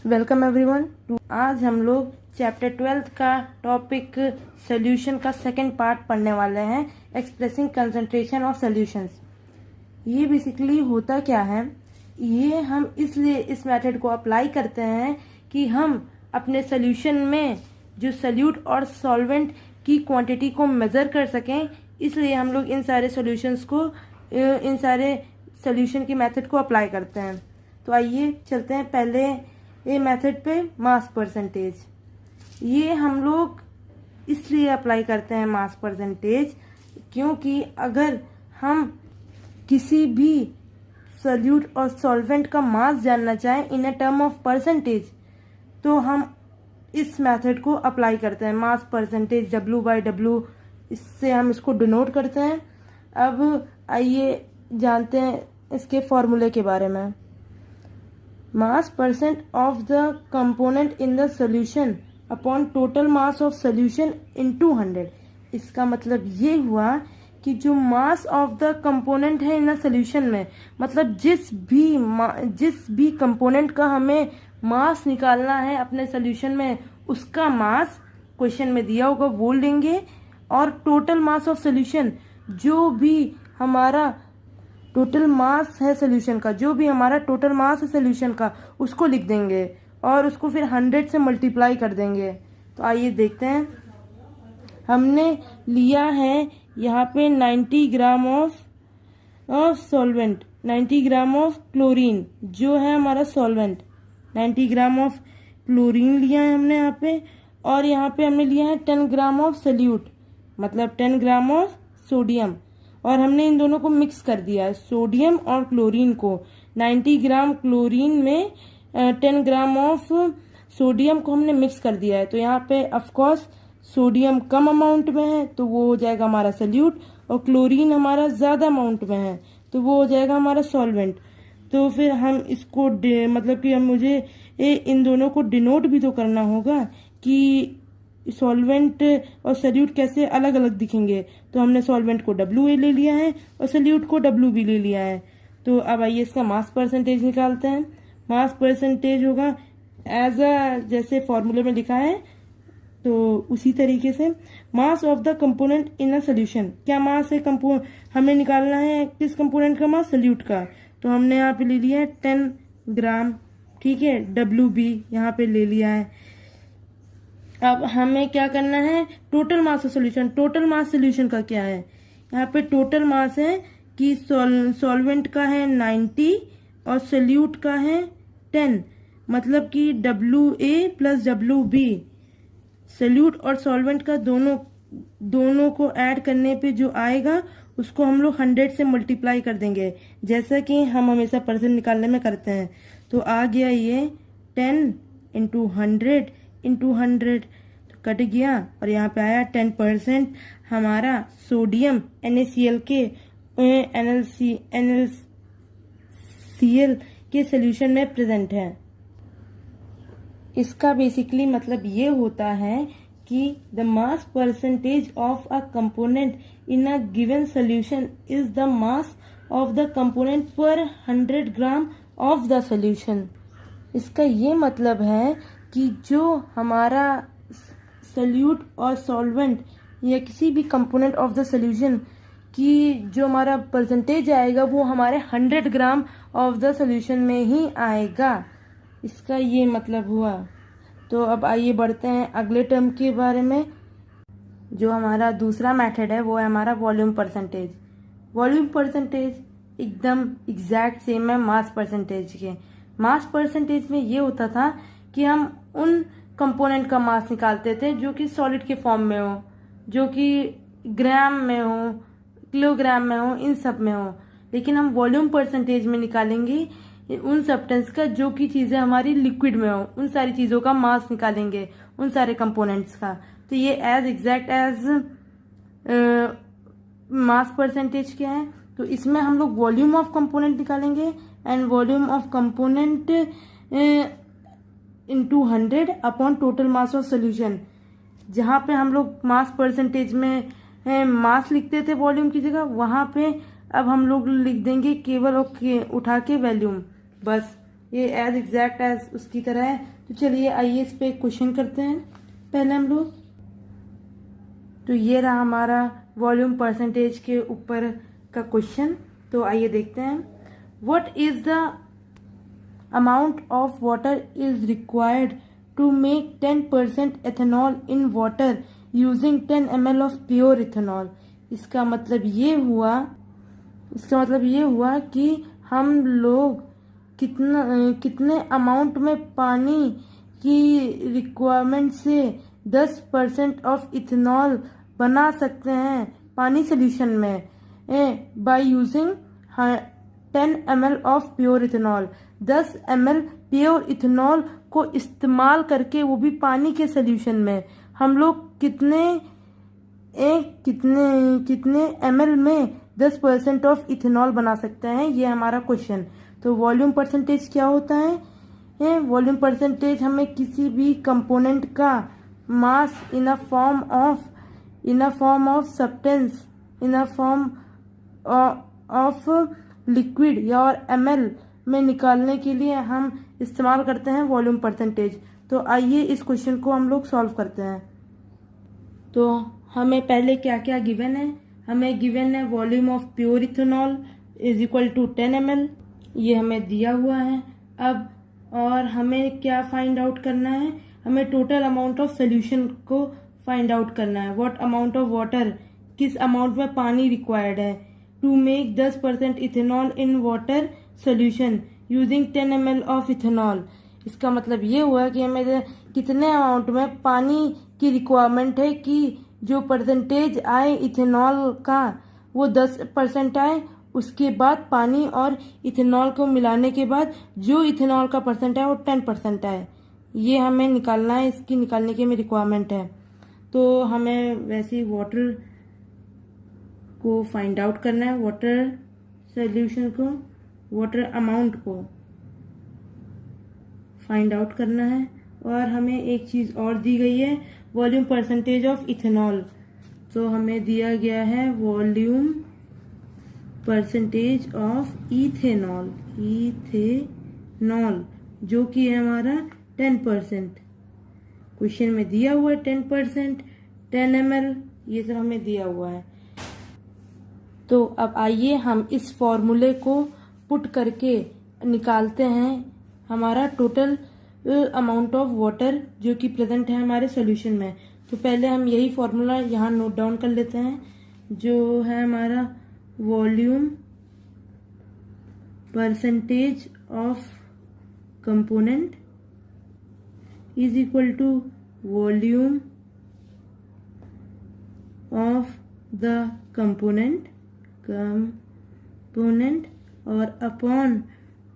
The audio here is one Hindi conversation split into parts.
Welcome everyone to. आज हम लोग चैप्टर 12 का टॉपिक सोल्यूशन का सेकंड पार्ट पढ़ने वाले हैं, एक्सप्रेसिंग कंसंट्रेशन ऑफ सोल्यूशंस। ये बेसिकली होता क्या है, ये हम इसलिए इस मेथड को अप्लाई करते हैं कि हम अपने सोल्यूशन में जो सोल्यूट और सॉल्वेंट की क्वांटिटी को मेज़र कर सकें। इसलिए हम लोग इन सारे सोल्यूशन की मेथड को अप्लाई करते हैं। तो आइए चलते हैं पहले ये मेथड पे, मास परसेंटेज। ये हम लोग इसलिए अप्लाई करते हैं मास परसेंटेज क्योंकि अगर हम किसी भी सोल्यूट और सॉल्वेंट का मास जानना चाहें इन अ टर्म ऑफ परसेंटेज, तो हम इस मेथड को अप्लाई करते हैं, मास परसेंटेज W/W, इससे हम इसको डिनोट करते हैं। अब आइए जानते हैं इसके फॉर्मूले के बारे में। मास percent of the component in the solution upon total mass of solution into 100। इसका मतलब ये हुआ कि जो मास ऑफ द कंपोनेंट है इन द सोल्यूशन में, मतलब जिस भी कंपोनेंट का हमें मास निकालना है अपने सोल्यूशन में, उसका मास क्वेश्चन में दिया होगा वो लेंगे, और टोटल मास ऑफ सोल्यूशन, जो भी हमारा टोटल मास है सोल्यूशन का, जो भी हमारा टोटल मास है सोल्यूशन का, उसको लिख देंगे और उसको फिर 100 से मल्टीप्लाई कर देंगे। तो आइए देखते हैं। हमने लिया है यहाँ पे 90 gram of solvent, 90 gram of chlorine जो है हमारा सॉल्वेंट, 90 ग्राम ऑफ क्लोरीन लिया है हमने यहाँ पे, और यहाँ पे हमने लिया है 10 ग्राम ऑफ सोल्यूट, मतलब 10 ग्राम ऑफ सोडियम, और हमने इन दोनों को मिक्स कर दिया है, सोडियम और क्लोरीन को। 90 ग्राम क्लोरीन में 10 ग्राम ऑफ सोडियम को हमने मिक्स कर दिया है। तो यहाँ पे of course sodium come amount में है तो वो हो जाएगा हमारा सोल्यूट, और क्लोरीन हमारा ज़्यादा अमाउंट में है तो वो हो जाएगा हमारा सॉल्वेंट। तो फिर हम इसको मतलब कि मुझे इन दोनों को डिनोट भी तो करना होगा कि सॉल्वेंट और सोल्यूट कैसे अलग अलग दिखेंगे। तो हमने सॉल्वेंट को WA ले लिया है और सोल्यूट को WB ले लिया है। तो अब आइए इसका मास परसेंटेज निकालते हैं। मास परसेंटेज होगा एज जैसे फॉर्मूले में लिखा है, तो उसी तरीके से mass of the component in a solution. क्या मास है हमें निकालना है किस कंपोनेंट का मास, सोल्यूट का। तो हमने यहाँ पे ले लिया है 10 ग्राम, ठीक है, WB यहाँ पे ले लिया है। अब हमें क्या करना है, total mass of solution. Total mass solution का क्या है, यहाँ पे टोटल मास है कि सॉल्वेंट का है 90 और सोल्यूट का है 10, मतलब कि WA प्लस WB, सोल्यूट और सॉल्वेंट का दोनों को ऐड करने पे जो आएगा उसको हम लोग 100 से मल्टीप्लाई कर देंगे, जैसा कि हम हमेशा परसेंट निकालने में करते हैं। तो आ गया ये 10 इंटू 100 इंटू 100, तो कट गया, और यहाँ पे आया 10% हमारा सोडियम NaCl के सोल्यूशन में प्रेजेंट है। इसका बेसिकली मतलब ये होता है कि the mass percentage of a component in a given solution is the mass of the component पर 100 ग्राम ऑफ द सोल्यूशन। इसका ये मतलब है कि जो हमारा सोल्यूट और सॉल्वेंट या किसी भी कंपोनेंट ऑफ द सोल्यूशन की जो हमारा परसेंटेज आएगा वो हमारे 100 ग्राम ऑफ द सोल्यूशन में ही आएगा। इसका ये मतलब हुआ। तो अब आइए बढ़ते हैं अगले टर्म के बारे में। जो हमारा दूसरा मेथड है वो है हमारा वॉल्यूम परसेंटेज। वॉल्यूम परसेंटेज एकदम एग्जैक्ट सेम है मास परसेंटेज के। मास परसेंटेज में ये होता था कि हम उन कंपोनेंट का मास निकालते थे जो कि सॉलिड के फॉर्म में हो, जो कि ग्राम में हो, किलोग्राम में हो, इन सब में हो। लेकिन हम वॉल्यूम परसेंटेज में निकालेंगे उन सब्सटेंस का जो कि चीज़ें हमारी लिक्विड में हो, उन सारी चीज़ों का मास निकालेंगे, उन सारे कंपोनेंट्स का। तो ये as exact as mass percentage क्या है, तो इसमें हम लोग वॉल्यूम ऑफ कंपोनेंट निकालेंगे and volume of component into 100 upon total mass of solution. जहाँ पे हम लोग मास परसेंटेज में मास लिखते थे वॉल्यूम की जगह, वहाँ पे अब हम लोग लिख देंगे केवल उठा के वॉल्यूम, बस ये एज एग्जैक्ट एज उसकी तरह है। तो चलिए आइए इस पे क्वेश्चन करते हैं पहले हम लोग। तो ये रहा हमारा वॉल्यूम परसेंटेज के ऊपर का क्वेश्चन। तो आइए देखते हैं। What is the amount of water is required to make 10% ethanol in water using 10 ml of pure ethanol. इसका मतलब ये हुआ कि हम लोग कितने अमाउंट में पानी की रिक्वायरमेंट से 10% ऑफ इथेनॉल बना सकते हैं पानी सोल्यूशन में by using 10 ml of pure ethanol. 10 ml pure ethanol को इस्तेमाल करके, वो भी पानी के सोल्यूशन में, हम लोग कितने ml में 10% ऑफ इथेनॉल बना सकते हैं। ये हमारा क्वेश्चन। तो वॉल्यूम परसेंटेज क्या होता है? वॉल्यूम परसेंटेज हमें किसी भी कंपोनेंट का mass in a form of substance in a form of liquid या और ml में निकालने के लिए हम इस्तेमाल करते हैं वॉल्यूम परसेंटेज। तो आइए इस क्वेश्चन को हम लोग सॉल्व करते हैं। तो हमें पहले क्या क्या गिवन है? हमें गिवन है volume of pure ethanol is equal to 10 ml, ये हमें दिया हुआ है। अब और हमें क्या फाइंड आउट करना है? हमें टोटल अमाउंट ऑफ सोल्यूशन को फाइंड आउट करना है। व्हाट अमाउंट ऑफ वाटर, किस अमाउंट में पानी रिक्वायर्ड है to make 10% ethanol in water solution using 10 ml of ethanol. इसका मतलब ये हुआ कि हमें कितने अमाउंट में पानी की रिक्वायरमेंट है कि जो परसेंटेज आए इथेनॉल का वो 10% आए। उसके बाद पानी और इथेनॉल को मिलाने के बाद जो इथेनॉल का परसेंट है वो 10% आए। ये हमें निकालना है, इसकी निकालने की हमें रिक्वायरमेंट है। तो हमें वैसे ही वाटर को फाइंड आउट करना है, वाटर सोल्यूशन को, वाटर अमाउंट को फाइंड आउट करना है। और हमें एक चीज़ और दी गई है, वॉल्यूम परसेंटेज ऑफ इथेनॉल। तो हमें दिया गया है वॉल्यूम परसेंटेज ऑफ इथेनॉल जो कि है हमारा 10%। क्वेश्चन में दिया हुआ है 10%, 10 ml, ये सब हमें दिया हुआ है। तो अब आइए हम इस फॉर्मूले को पुट करके निकालते हैं हमारा टोटल अमाउंट ऑफ वाटर जो कि प्रेजेंट है हमारे सॉल्यूशन में। तो पहले हम यही फॉर्मूला यहाँ नोट डाउन कर लेते हैं, जो है हमारा volume percentage of component is equal to volume of the component और upon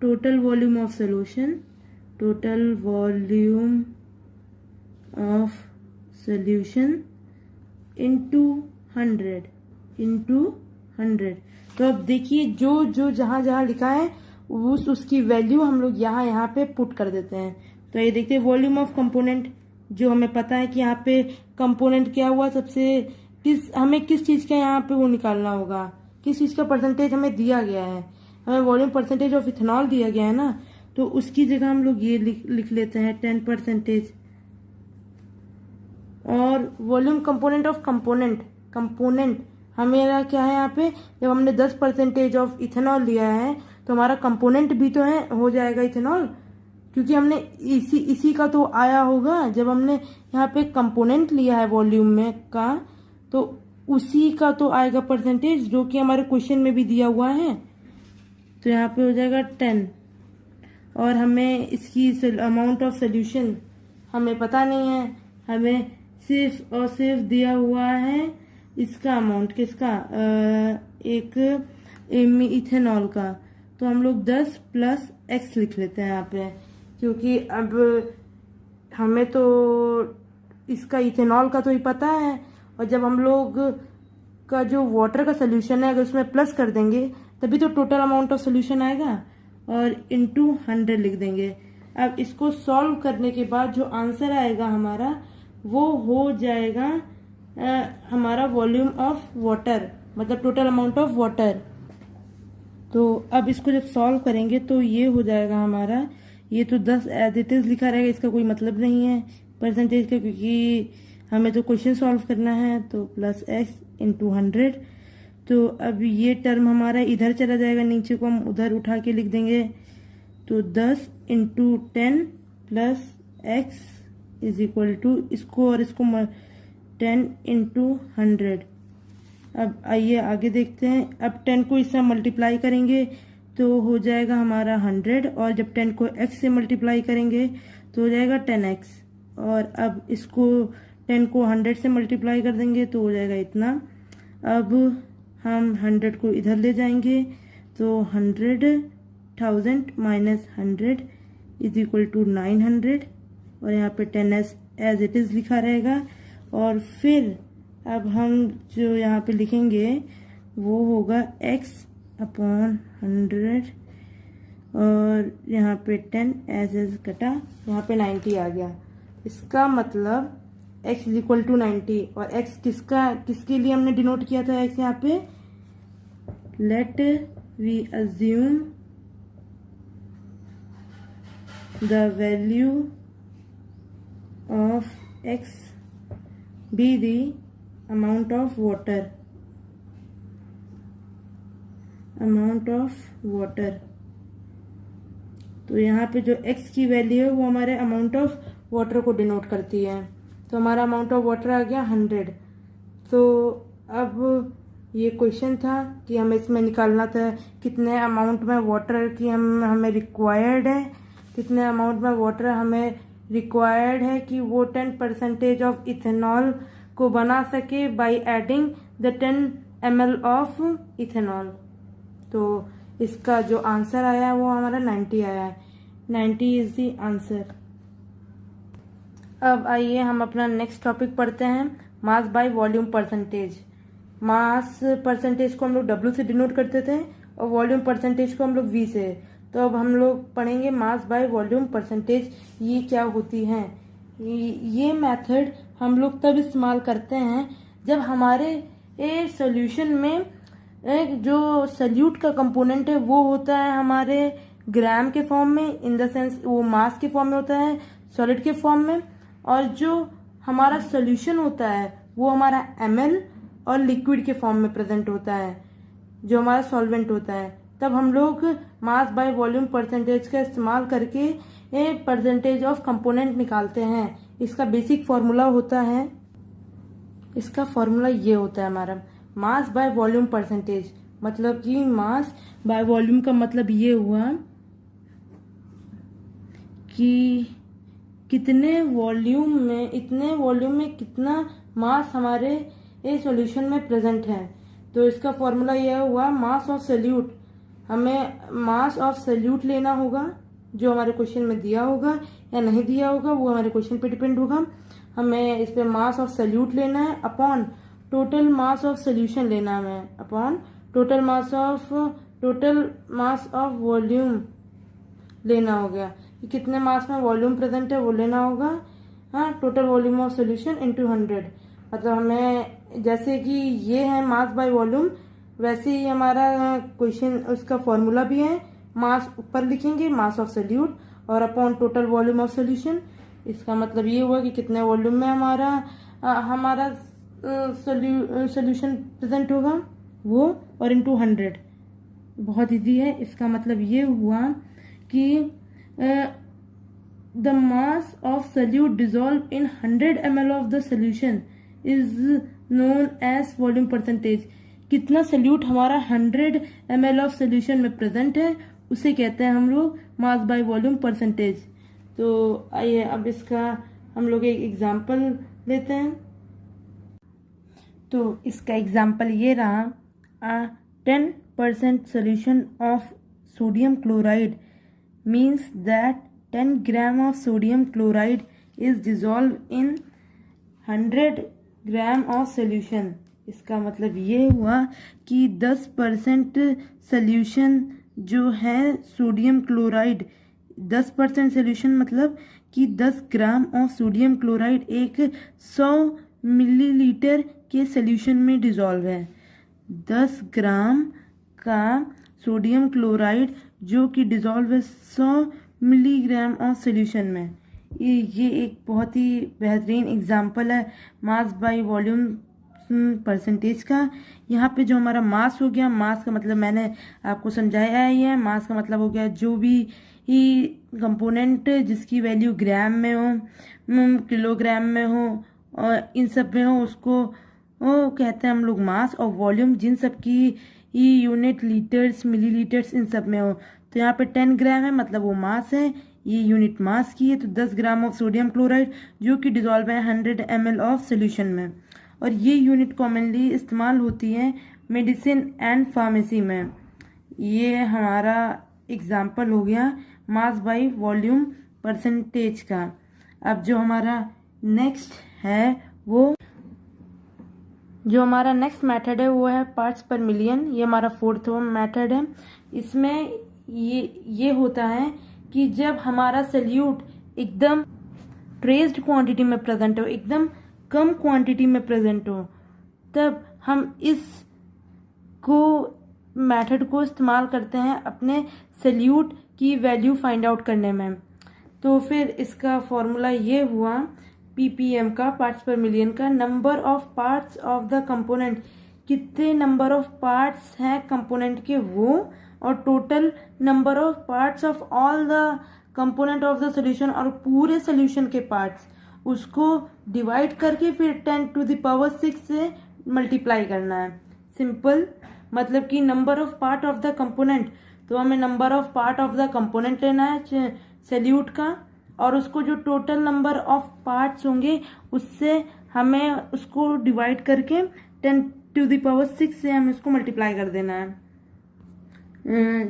total volume of solution, total volume of solution into 100। तो अब देखिए जो जहाँ लिखा है उसकी वैल्यू हम लोग यहाँ पे पुट कर देते हैं। तो ये देखते हैं वॉल्यूम ऑफ कंपोनेंट, जो हमें पता है कि यहाँ पे कंपोनेंट क्या हुआ, हमें किस चीज़ का यहाँ पे वो निकालना होगा, किस चीज़ का परसेंटेज हमें दिया गया है। हमें वॉल्यूम परसेंटेज ऑफ इथेनॉल दिया गया है ना, तो उसकी जगह हम लोग ये लिख लेते हैं 10%। और वॉल्यूम कंपोनेंट ऑफ कंपोनेंट हमें क्या है यहाँ पे, जब हमने 10% ऑफ इथेनॉल लिया है तो हमारा कंपोनेंट भी तो है, हो जाएगा इथेनॉल, क्योंकि हमने इसी का तो आया होगा। जब हमने यहाँ पे कंपोनेंट लिया है वॉल्यूम में का, तो उसी का तो आएगा परसेंटेज, जो कि हमारे क्वेश्चन में भी दिया हुआ है। तो यहाँ पे हो जाएगा 10। और हमें इसकी अमाउंट ऑफ सोल्यूशन हमें पता नहीं है, हमें सिर्फ और सिर्फ दिया हुआ है इसका अमाउंट, किसका, एक इथेनॉल का। तो हम लोग 10 + x लिख लेते हैं यहाँ पे, क्योंकि अब हमें तो इसका इथेनॉल का तो ही पता है। और जब हम लोग का जो वाटर का सोल्यूशन है अगर उसमें प्लस कर देंगे तभी तो टोटल अमाउंट ऑफ सोल्यूशन आएगा, और इनटू 100 लिख देंगे। अब इसको सॉल्व करने के बाद जो आंसर आएगा हमारा वो हो जाएगा हमारा वॉल्यूम ऑफ वाटर, मतलब टोटल अमाउंट ऑफ वाटर। तो अब इसको जब सॉल्व करेंगे तो ये हो जाएगा हमारा ये तो 10 एज इट इज़ लिखा रहेगा, इसका कोई मतलब नहीं है परसेंटेज का, क्योंकि हमें तो क्वेश्चन सॉल्व करना है। तो प्लस x इंटू 100। तो अब ये टर्म हमारा इधर चला जाएगा, नीचे को हम उधर उठा के लिख देंगे। तो 10 into 10 plus x is equal to इसको और इसको 10 इंटू 100। अब आइए आगे देखते हैं। अब 10 को इससे मल्टीप्लाई करेंगे तो हो जाएगा हमारा 100, और जब 10 को x से मल्टीप्लाई करेंगे तो हो जाएगा 10x। और अब इसको 10 को 100 से मल्टीप्लाई कर देंगे तो हो जाएगा इतना। अब हम 100 को इधर ले जाएंगे तो 100,000 माइनस 100 इज इक्वल टू 900, और यहाँ पे 10s एज इट इज़ लिखा रहेगा। और फिर अब हम जो यहाँ पे लिखेंगे वो होगा x अपॉन 100, और यहाँ पे 10 एज कटा, यहाँ पे 90 आ गया। इसका मतलब x इज इक्वल टू 90, और x किसके लिए हमने डिनोट किया था x यहाँ पे। Let we assume the value of x be the amount of water. तो यहाँ पे जो x की वैल्यू है वो हमारे अमाउंट ऑफ वाटर को डिनोट करती है। तो हमारा अमाउंट ऑफ वाटर आ गया 100। तो अब ये क्वेश्चन था कि हमें इसमें निकालना था कितने अमाउंट में वाटर की हमें रिक्वायर्ड है, कितने अमाउंट में वाटर हमें रिक्वायर्ड है कि वो 10% ऑफ इथेनॉल को बना सके by adding the 10 ml of ethanol. तो इसका जो आंसर आया है वो हमारा 90 आया है। 90 इज द आंसर। अब आइए हम अपना नेक्स्ट टॉपिक पढ़ते हैं, mass by volume percentage. Mass percentage को हम लोग W से डिनोट करते थे और वॉल्यूम परसेंटेज को हम लोग V से। तो अब हम लोग पढ़ेंगे मास बाय वॉल्यूम परसेंटेज, ये क्या होती हैं। ये मेथड हम लोग तब इस्तेमाल करते हैं जब हमारे सॉल्यूशन में जो सल्यूट का कंपोनेंट है वो होता है हमारे ग्राम के फॉर्म में, इन द सेंस वो मास के फॉर्म में होता है, सॉलिड के फॉर्म में, और जो हमारा सॉल्यूशन होता है वो हमारा ml और लिक्विड के फॉर्म में प्रेजेंट होता है, जो हमारा सॉल्वेंट होता है। तब हम लोग मास बाय वॉल्यूम परसेंटेज का इस्तेमाल करके परसेंटेज ऑफ कंपोनेंट निकालते हैं। इसका बेसिक फॉर्मूला होता है, इसका फॉर्मूला ये होता है हमारा मास बाय वॉल्यूम परसेंटेज। मतलब कि मास बाय वॉल्यूम का मतलब ये हुआ कि कितने वॉल्यूम में, इतने वॉल्यूम में कितना मास हमारे सॉल्यूशन में प्रेजेंट है। तो इसका फॉर्मूला यह हुआ मास ऑफ सॉल्यूट। हमें मास ऑफ सॉल्यूट लेना होगा, जो हमारे क्वेश्चन में दिया होगा या नहीं दिया होगा वो हमारे क्वेश्चन पे डिपेंड होगा। हमें इस पे मास ऑफ सॉल्यूट लेना है upon total mass of solution लेना है, upon total mass of volume लेना होगा कि कितने मास में वॉल्यूम प्रेजेंट है वो लेना होगा। हाँ, total volume of solution into 100। मतलब हमें जैसे कि ये है मास बाय वॉल्यूम, वैसे ही हमारा क्वेश्चन उसका फॉर्मूला भी है। मास ऊपर लिखेंगे मास ऑफ सॉल्यूट और upon total volume of solution. इसका मतलब ये हुआ कि कितने वॉल्यूम में हमारा सॉल्यूशन प्रेजेंट होगा वो, और इंटू 100। बहुत इजी है। इसका मतलब ये हुआ कि the mass of solute dissolve in 100 ml of the solution is known as volume percentage. कितना सॉल्यूट हमारा 100 ml ऑफ सॉल्यूशन में प्रेजेंट है उसे कहते हैं हम लोग मास बाय वॉल्यूम परसेंटेज। तो आइए अब इसका हम लोग एक एग्जांपल लेते हैं। तो इसका एग्जांपल ये रहा, 10% solution of sodium chloride means that 10 gram of sodium chloride is dissolved in 100 gram of solution। इसका मतलब ये हुआ कि 10% सोल्यूशन जो है सोडियम क्लोराइड, 10% सोल्यूशन मतलब कि 10 ग्राम ऑफ सोडियम क्लोराइड एक 100 मिलीलीटर के सोल्यूशन में डिजॉल्व है। 10 ग्राम का सोडियम क्लोराइड जो कि डिजॉल्व है 100 मिलीग्राम ऑफ सोल्यूशन में। ये एक बहुत ही बेहतरीन एग्जांपल है मास बाय वॉल्यूम परसेंटेज का। यहाँ पे जो हमारा मास हो गया, मास का मतलब मैंने आपको समझाया ही है। मास का मतलब हो गया जो भी ही कंपोनेंट जिसकी वैल्यू ग्राम में हो, किलोग्राम में हो और इन सब में हो, उसको वो कहते हैं हम लोग मास। और वॉल्यूम जिन सब की यूनिट लीटर्स, मिलीलीटर्स इन सब में हो। तो यहाँ पे 10 ग्राम है मतलब वो मास है, ये यूनिट मास की है। तो 10 ग्राम ऑफ सोडियम क्लोराइड जो कि डिजॉल्व है 100 ml ऑफ सोल्यूशन में। और ये यूनिट कॉमनली इस्तेमाल होती है मेडिसिन एंड फार्मेसी में। ये हमारा एग्जाम्पल हो गया मास बाय वॉल्यूम परसेंटेज का। अब जो हमारा नेक्स्ट मेथड है वो है पार्ट्स पर मिलियन। ये हमारा 4th मेथड है। इसमें ये होता है कि जब हमारा सल्यूट एकदम ट्रेस्ड क्वांटिटी में प्रेजेंट हो, एकदम कम क्वांटिटी में प्रेजेंट हो, तब हम इस मेथड को इस्तेमाल करते हैं अपने सल्यूट की वैल्यू फाइंड आउट करने में। तो फिर इसका फॉर्मूला ये हुआ ppm का, पार्ट्स पर मिलियन का, number of parts of the component, कितने नंबर ऑफ पार्ट्स हैं कंपोनेंट के वो, और total number of parts of all the component of the solution, और पूरे सोल्यूशन के पार्ट्स, उसको डिवाइड करके फिर 10⁶ से मल्टीप्लाई करना है। सिंपल, मतलब कि number of part of the component, तो हमें number of part of the component लेना है सल्यूट का, और उसको जो टोटल नंबर ऑफ पार्ट्स होंगे उससे हमें उसको डिवाइड करके 10⁶ से हमें उसको मल्टीप्लाई कर देना है।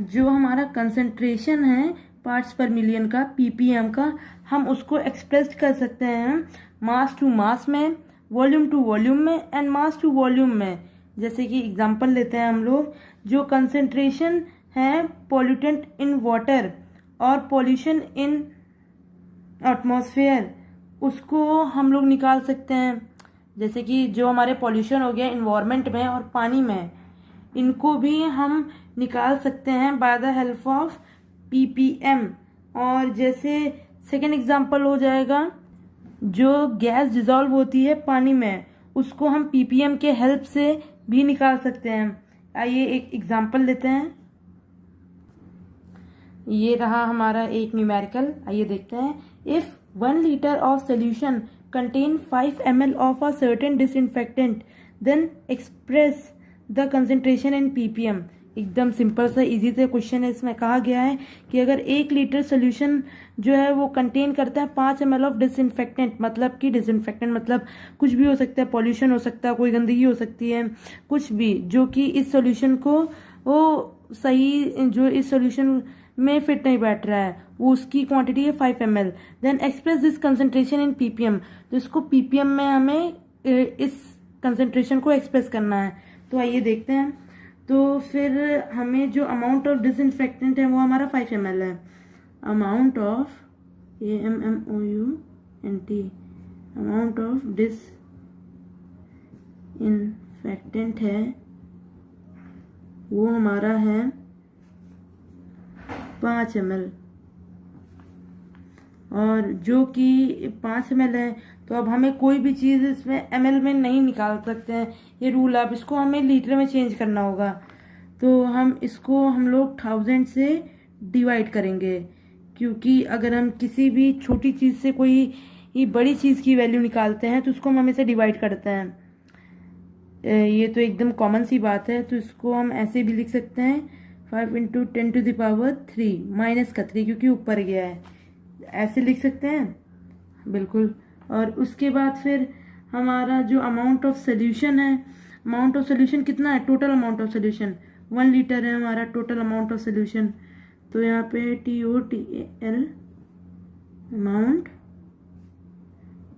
जो हमारा कंसंट्रेशन है पार्ट्स पर मिलियन का, ppm का, हम उसको एक्सप्रेस कर सकते हैं मास टू मास में, वॉल्यूम टू वॉल्यूम में एंड मास टू वॉल्यूम में। जैसे कि एग्जांपल लेते हैं हम लोग, जो कंसंट्रेशन है पॉल्यूटेंट इन वाटर और पॉल्यूशन इन एटमॉस्फेयर, उसको हम लोग निकाल सकते हैं। जैसे कि जो हमारे पॉल्यूशन हो गया इन्वायरमेंट में और पानी में, इनको भी हम निकाल सकते हैं by the help of ppm। और जैसे सेकेंड एग्जांपल हो जाएगा, जो गैस डिजॉल्व होती है पानी में, उसको हम ppm के हेल्प से भी निकाल सकते हैं। आइए एक एग्जांपल लेते हैं। ये रहा हमारा एक न्यूमेरिकल, आइए देखते हैं। If 1 litre of solution contain 5 ml of a certain disinfectant, then express the concentration in ppm। एकदम सिंपल सा इजी से क्वेश्चन है। इसमें कहा गया है कि अगर 1 लीटर सोल्यूशन जो है वो कंटेन करता है 5 ml ऑफ डिसइंफेक्टेंट, मतलब कि डिसइंफेक्टेंट मतलब कुछ भी हो सकता है, पॉल्यूशन हो सकता है, कोई गंदगी हो सकती है, कुछ भी जो कि इस सोल्यूशन को वो सही, जो इस सोल्यूशन में फिट नहीं बैठ रहा है, वो उसकी क्वांटिटी है 5 ml। Then express this concentration in ppm। तो इसको ppm में हमें इस कंसेंट्रेशन को एक्सप्रेस करना है। तो आइए देखते हैं। तो फिर हमें जो अमाउंट ऑफ डिसइंफेक्टेंट है वो हमारा 5 ml है। Amount of AMOUNT, amount of disinfectant है वो हमारा है 5 ml। और जो कि 5 ml है, तो अब हमें कोई भी चीज़ इसमें ml में नहीं निकाल सकते हैं, ये रूल। अब इसको हमें लीटर में चेंज करना होगा। तो हम लोग 1000 से डिवाइड करेंगे, क्योंकि अगर हम किसी भी छोटी चीज़ से कोई बड़ी चीज़ की वैल्यू निकालते हैं तो उसको हम हमेशा डिवाइड करते हैं। ये तो एकदम कॉमन सी बात है। तो इसको हम ऐसे भी लिख सकते हैं 5 × 10⁻³ माइनस का 3, क्योंकि ऊपर गया है, ऐसे लिख सकते हैं बिल्कुल। और उसके बाद फिर हमारा जो अमाउंट ऑफ सोल्यूशन है, अमाउंट ऑफ सोल्यूशन कितना है, total amount of solution 1 litre है हमारा टोटल अमाउंट ऑफ सोल्यूशन। तो यहाँ पे TOTAL अमाउंट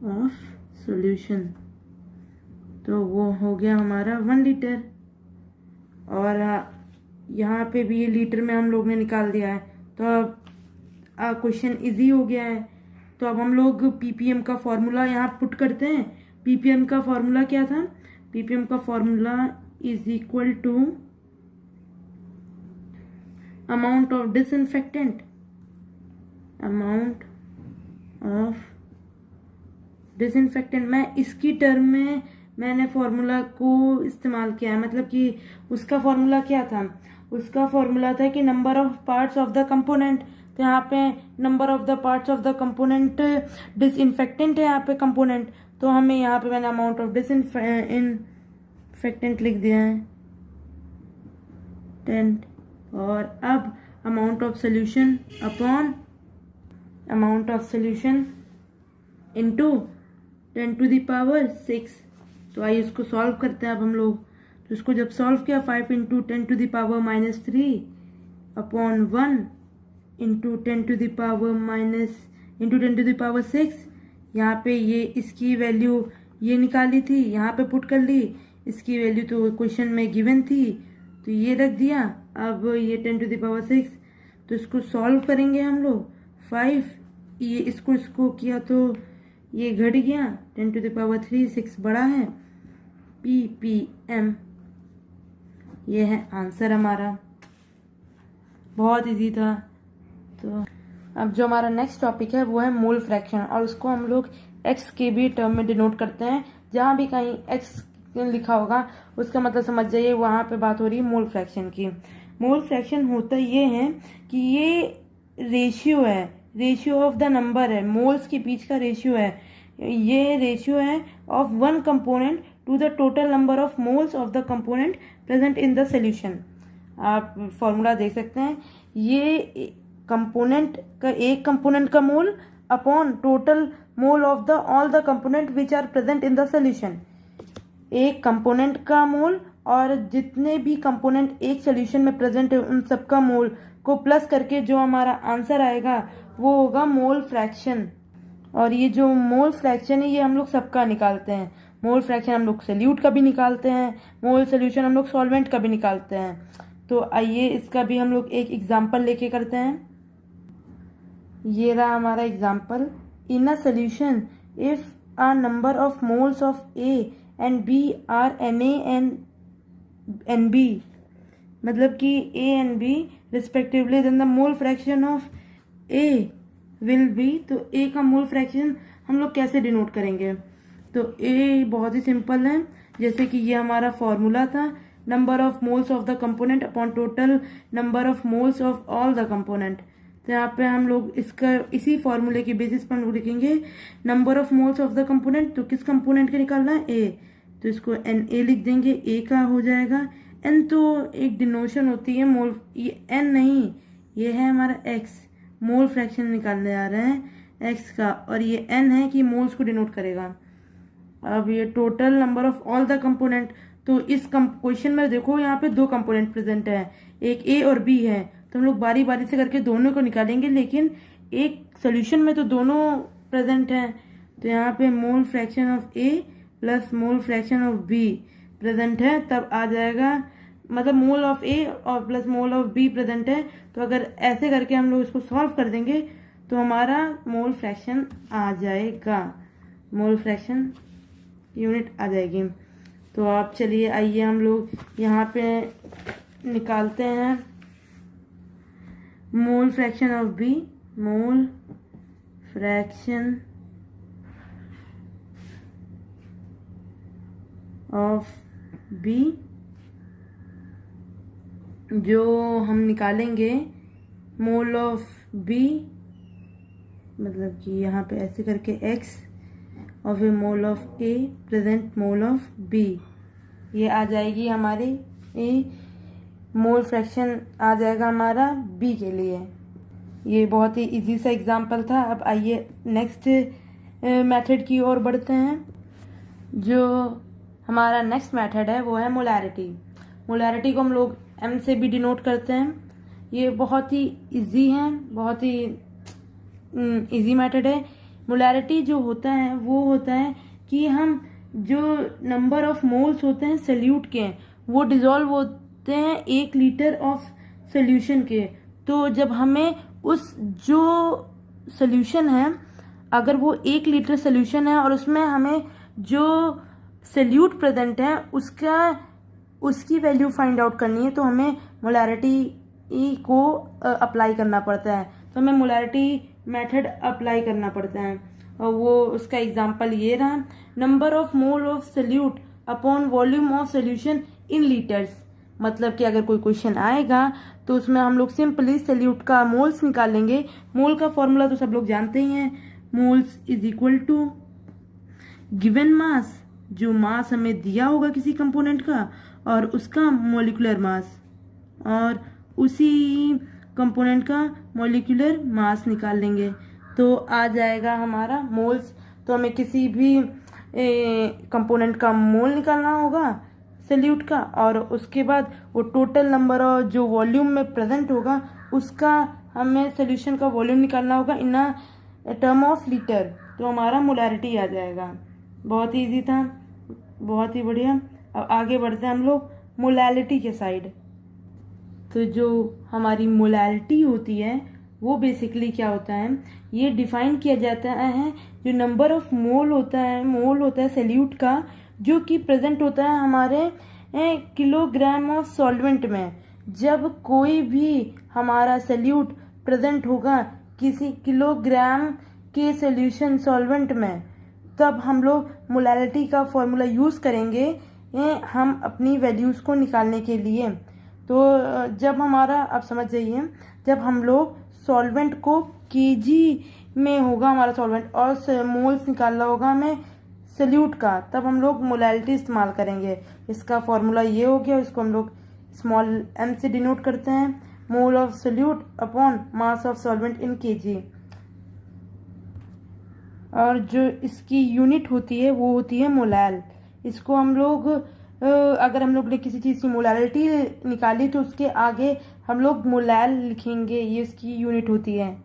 ऑफ सोल्यूशन, तो वो हो गया हमारा 1 लीटर। और यहाँ पे भी ये लीटर में हम लोग ने निकाल दिया है। तो अब क्वेश्चन इजी हो गया है। तो अब हम लोग ppm का फॉर्मूला यहाँ पुट करते हैं। ppm का फॉर्मूला क्या था, ppm का formula is equal to amount of disinfectant amount of disinfectant, मैं इसकी टर्म में मैंने फॉर्मूला को इस्तेमाल किया है, मतलब कि उसका फॉर्मूला क्या था, उसका फॉर्मूला था कि number of parts of the component. तो यहाँ पे number of the parts of the component disinfectant है यहाँ पे कंपोनेंट, तो हमें यहाँ पे मैंने अमाउंट ऑफ डिसइंफेक्टेंट लिख दिया है 10। और अब amount of solution upon amount of solution into 10 to the power 6। तो आइए इसको सॉल्व करते हैं अब हम लोग। तो इसको जब सॉल्व किया 5 into 10 to the power -3 upon 1 into 10 to the power into 10 to the power 6। यहाँ पे ये इसकी वैल्यू ये निकाली थी, यहाँ पे पुट कर ली, इसकी वैल्यू तो क्वेश्चन में गिवन थी तो ये रख दिया। अब ये 10 to the power 6, तो इसको सॉल्व करेंगे हम लोग। 5 ये इसको किया तो ये घट गया 10 to the power 3, 6 बड़ा है, ppm। ये है आंसर हमारा, बहुत इजी था। तो अब जो हमारा नेक्स्ट टॉपिक है वो है मोल फ्रैक्शन, और उसको हम लोग x के भी टर्म में डिनोट करते हैं। जहाँ भी कहीं x लिखा होगा उसका मतलब समझ जाइए वहाँ पे बात हो रही है मोल फ्रैक्शन की। मोल फ्रैक्शन होता ये है कि ये रेशियो है, रेशियो ऑफ द नंबर है, मोल्स के बीच का रेशियो है। ये रेशियो है of one component to the total number of moles of the component present in the solution. आप फॉर्मूला देख सकते हैं, ये कंपोनेंट का एक कंपोनेंट का mole upon total mole of the all the component which are present in the solution. एक कंपोनेंट का मोल और जितने भी कंपोनेंट एक सोल्यूशन में प्रेजेंट है उन सबका मोल को प्लस करके जो हमारा आंसर आएगा वो होगा मोल फ्रैक्शन। और ये जो मोल फ्रैक्शन है ये हम लोग सबका निकालते हैं। मोल फ्रैक्शन हम लोग सोल्यूट का भी निकालते हैं, मोल सोल्यूशन हम लोग सॉल्वेंट का भी निकालते हैं। तो आइए इसका भी हम लोग एक एग्जांपल लेके करते हैं। ये रहा हमारा example. In a solution if a number of moles of A and B are Na and B, मतलब कि A and B respectively, then the mole fraction of A will be. तो ए का मोल फ्रैक्शन हम लोग कैसे डिनोट करेंगे? तो ए बहुत ही सिंपल है, जैसे कि ये हमारा फॉर्मूला था, number of moles of the component upon total number of moles of all the component. तो यहाँ पे हम लोग इसका इसी फॉर्मूले के बेसिस पर हम लोग लिखेंगे number of moles of the component. तो किस कंपोनेंट के निकालना है? ए, तो इसको एन ए लिख देंगे, ए का हो जाएगा। एन तो एक डिनोशन होती है मोल, ये एन नहीं, ये है हमारा एक्स, मोल फ्रैक्शन निकालने आ रहे हैं एक्स का, और ये एन है कि मोल्स को डिनोट करेगा। अब ये total number of all the component, तो इस क्वेश्चन में देखो यहाँ पे दो कंपोनेंट प्रेजेंट है, एक ए और बी है, तो हम लोग बारी बारी से करके दोनों को निकालेंगे, लेकिन एक सोल्यूशन में तो दोनों प्रेजेंट हैं। तो यहाँ पे मोल fraction of A plus mole fraction of be present है, तब आ जाएगा, मतलब मोल ऑफ ए और plus mole of be present है। तो अगर ऐसे करके हम लोग इसको सॉल्व कर देंगे तो हमारा मोल फ्रैक्शन आ जाएगा, मोल फ्रैक्शन यूनिट आ जाएगी। तो आप चलिए आइए हम लोग यहाँ पे निकालते हैं mole fraction of B, mole fraction of B जो हम निकालेंगे मोल ऑफ बी, मतलब कि यहाँ पे ऐसे करके x और फिर mole of A present mole of B, ये आ जाएगी हमारी ए, मोल फ्रैक्शन आ जाएगा हमारा बी के लिए। ये बहुत ही इजी सा एग्जांपल था। अब आइए नेक्स्ट मेथड की ओर बढ़ते हैं। जो हमारा नेक्स्ट मेथड है वो है मोलैरिटी। मोलैरिटी को हम लोग एम से भी डिनोट करते हैं। ये बहुत ही इजी है, बहुत ही इजी मेथड है। मोलैरिटी जो होता है वो होता है कि हम जो नंबर ऑफ मोल्स होते हैं सोल्यूट के, वो डिजोल्व होते हैं 1 लीटर ऑफ सोल्यूशन के। तो जब हमें उस जो सोल्यूशन है, अगर वो 1 लीटर सोल्यूशन है और उसमें हमें जो सोल्यूट प्रेजेंट है उसकी वैल्यू फाइंड आउट करनी है, तो हमें मोलैरिटी को अप्लाई करना पड़ता है। तो हमें मोलैरिटी मेथड अप्लाई करना पड़ता है। और वो उसका एग्जांपल ये रहा, number of mole of solute upon volume of solution in litres. मतलब कि अगर कोई क्वेश्चन आएगा तो उसमें हम लोग सिंपली सोल्यूट का मोल्स निकालेंगे। मोल का फॉर्मूला तो सब लोग जानते ही हैं, moles is equal to given mass, जो मास हमें दिया होगा किसी कंपोनेंट का, और उसका मॉलिक्यूलर मास, और उसी कंपोनेंट का मॉलिक्यूलर मास निकाल लेंगे तो आ जाएगा हमारा मोल्स। तो हमें किसी भी कंपोनेंट का मोल निकालना होगा सोल्यूट का, और उसके बाद वो टोटल नंबर और जो वॉल्यूम में प्रेजेंट होगा उसका हमें सोल्यूशन का वॉल्यूम निकालना होगा इन टर्म ऑफ लीटर, तो हमारा मोलैरिटी आ जाएगा। बहुत ही ईजी था, बहुत ही बढ़िया। अब आगे बढ़ते हैं हम लोग मोलैलिटी के साइड। तो जो हमारी मोलैलिटी होती है वो बेसिकली क्या होता है, ये डिफाइन किया जाता है जो नंबर ऑफ मोल होता है सोल्यूट का, जो कि प्रेजेंट होता है हमारे किलोग्राम ऑफ सॉल्वेंट में। जब कोई भी हमारा सोल्यूट प्रेजेंट होगा किसी किलोग्राम के सोल्यूशन सॉल्वेंट में, तब हम लोग मोलैलिटी का फॉर्मूला यूज़ करेंगे हम अपनी वैल्यूज़ को निकालने के लिए। तो जब हमारा, आप समझ जाइए, जब हम लोग सॉल्वेंट को केजी में होगा हमारा सॉल्वेंट और मोल्स निकालना होगा हमें सोल्यूट का, तब हम लोग मोलैलिटी इस्तेमाल करेंगे। इसका फॉर्मूला ये हो गया, इसको हम लोग स्मॉल m से डिनोट करते हैं, mole of solute upon mass of solvent in KG. और जो इसकी यूनिट होती है वो होती है मोलैल। इसको हम लोग अगर हम लोग ने किसी चीज़ की मोलैलिटी निकाली तो उसके आगे हम लोग मोलैल लिखेंगे, ये इसकी यूनिट होती है।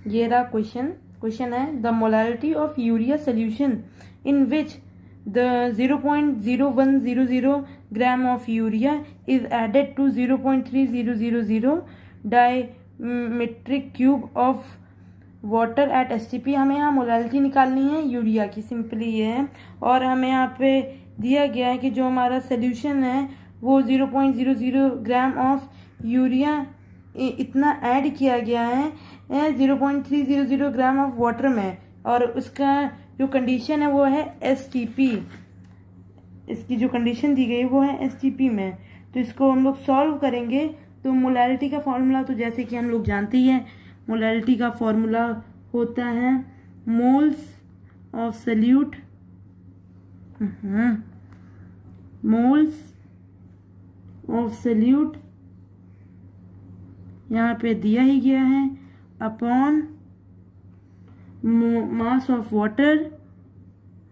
ये रहा क्वेश्चन है, the molality of urea solution in which the 0.0100 gram of urea is added to 0.3000 diametric cube of water at STP। हमें यहाँ मोलैलिटी निकालनी है यूरिया की, सिंपली ये है। और हमें यहाँ पे दिया गया है कि जो हमारा सोल्यूशन है वो 0.00 ग्राम ऑफ यूरिया इतना ऐड किया गया है 0.300 ग्राम ऑफ वाटर में, और उसका जो कंडीशन है वो है STP। इसकी जो कंडीशन दी गई वो है STP में। तो इसको हम लोग सॉल्व करेंगे तो मोलैलिटी का फॉर्मूला तो जैसे कि हम लोग जानते ही हैं, मोलैलिटी का फॉर्मूला होता है moles of solute, moles of solute यहाँ पे दिया ही गया है, upon mass of water,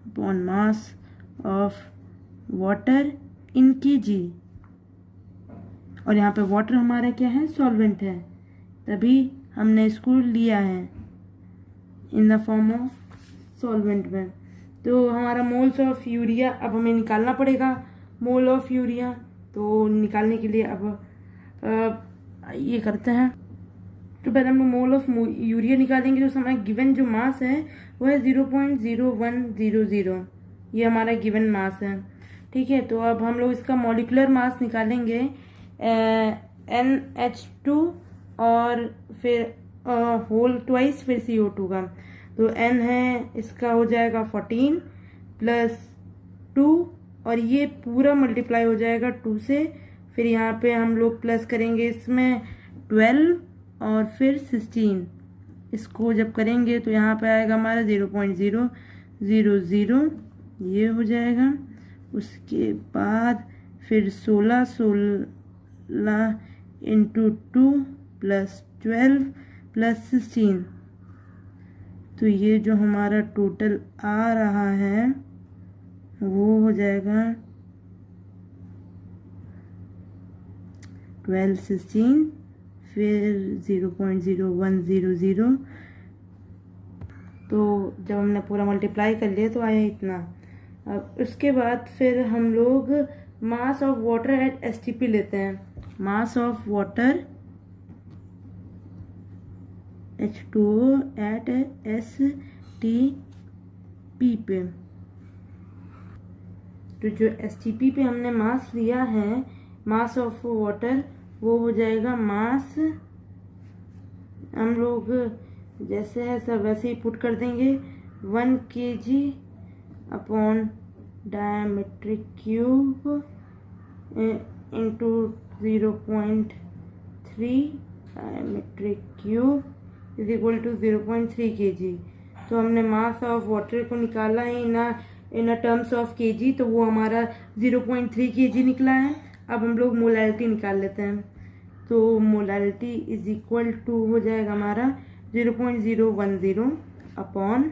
upon mass of water in KG. और यहाँ पे वाटर हमारा क्या है, सॉल्वेंट है, तभी हमने इसको लिया है in the form of solvent में। तो हमारा मोल्स ऑफ यूरिया अब हमें निकालना पड़ेगा, मोल ऑफ यूरिया। तो निकालने के लिए अब ये करते हैं, तो पहले हम मोल ऑफ यूरिया निकालेंगे। तो हमारा गिवन जो मास है वो है 0.0100, ये हमारा गिवन मास है, ठीक है। तो अब हम लोग इसका मॉलिक्यूलर मास निकालेंगे NH2 और फिर होल ट्वाइस फिर CO2 का। तो N है, इसका हो जाएगा 14 प्लस 2, और ये पूरा मल्टीप्लाई हो जाएगा 2 से। फिर यहाँ पे हम लोग प्लस करेंगे इसमें 12 और फिर 16। इसको जब करेंगे तो यहाँ पे आएगा हमारा 0.000, ये हो जाएगा। उसके बाद फिर 16 इंटू 2 प्लस 12 प्लस 16, तो ये जो हमारा टोटल आ रहा है वो हो जाएगा 12, 16, फिर 0.0100। तो जब हमने पूरा मल्टीप्लाई कर लिया तो आया इतना। अब उसके बाद फिर हम लोग mass of water at STP लेते हैं, mass of water H2O at STP पे। तो जो STP पे हमने मास लिया है, मास ऑफ वाटर, वो हो जाएगा मास हम लोग जैसे है सब वैसे ही पुट कर देंगे 1 kg upon decimetre cube into 0.3 decimetre cube is equal to 0.3 kg। तो हमने मास ऑफ वाटर को निकाला है इन टर्म्स ऑफ kg, तो वो हमारा 0.3 kg निकला है। अब हम लोग मोलैलिटी निकाल लेते हैं। तो मोलैलिटी इज इक्वल टू हो जाएगा हमारा 0.010 upon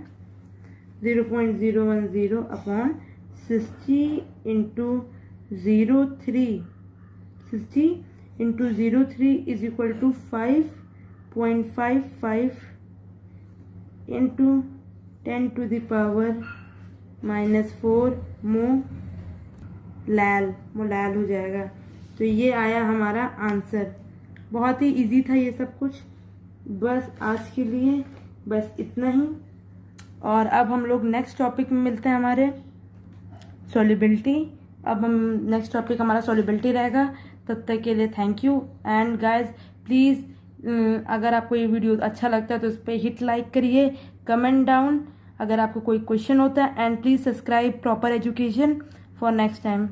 0.010 upon 60 into 60 into 03 is equal to 5.55 into 10 to the power -4 molal हो जाएगा। तो ये आया हमारा आंसर। बहुत ही इजी था ये सब कुछ। बस आज के लिए बस इतना ही। और अब हम लोग नेक्स्ट टॉपिक में मिलते हैं हमारे सॉल्युबिलिटी। अब हम नेक्स्ट टॉपिक हमारा सॉल्युबिलिटी रहेगा। तब तक के लिए thank you and guys please अगर आपको ये वीडियो अच्छा लगता है तो इस पर हिट लाइक करिए, कमेंट डाउन अगर आपको कोई क्वेश्चन होता है, and please subscribe proper education for next time.